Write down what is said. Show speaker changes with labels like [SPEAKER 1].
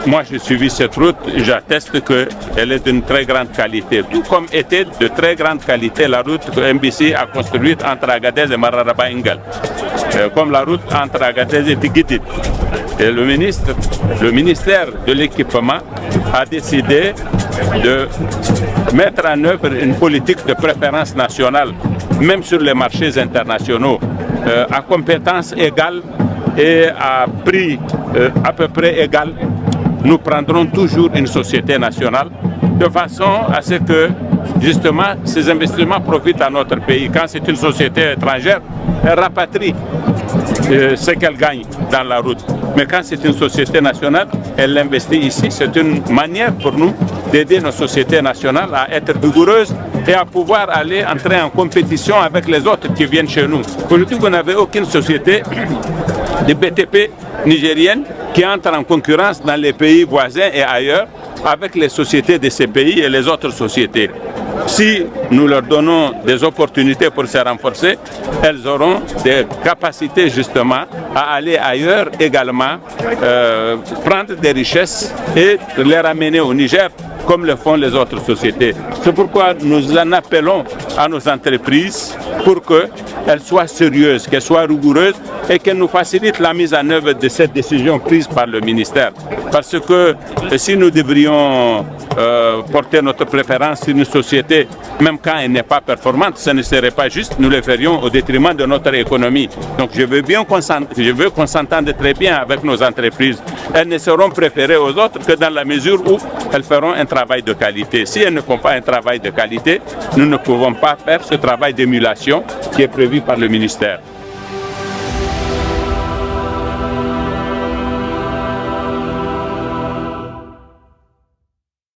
[SPEAKER 1] moi j'ai suivi cette route, j'atteste qu'elle est d'une très grande qualité. Tout comme était de très grande qualité la route que MBC a construite entre Agadez et Mararaba Ingal. Comme la route entre Agadez et Tigidit. Et le ministère de l'équipement a décidé de mettre en œuvre une politique de préférence nationale, même sur les marchés internationaux, à compétences égales et à prix à peu près égal. Nous prendrons toujours une société nationale de façon à ce que justement ces investissements profitent à notre pays. Quand c'est une société étrangère, elle rapatrie ce qu'elle gagne dans la route. Mais quand c'est une société nationale, elle investit ici. C'est une manière pour nous d'aider nos sociétés nationales à être vigoureuses et à pouvoir entrer en compétition avec les autres qui viennent chez nous. Aujourd'hui, vous n'avez aucune société de BTP nigérienne qui entre en concurrence dans les pays voisins et ailleurs avec les sociétés de ces pays et les autres sociétés. Si nous leur donnons des opportunités pour se renforcer, elles auront des capacités justement à aller ailleurs également, prendre des richesses et les ramener au Niger comme le font les autres sociétés. C'est pourquoi nous en appelons à nos entreprises pour qu'elles soient sérieuses, qu'elles soient rigoureuses et qu'elles nous facilitent la mise en œuvre de cette décision prise par le ministère. Parce que si nous devrions porter notre préférence sur une société, même quand elle n'est pas performante, ce ne serait pas juste, nous le ferions au détriment de notre économie. Donc je veux qu'on s'entende très bien avec nos entreprises. Elles ne seront préférées aux autres que dans la mesure où elles feront un travail de qualité. Si elles ne font pas un travail de qualité, nous ne pouvons pas faire ce travail d'émulation qui est prévu par le ministère.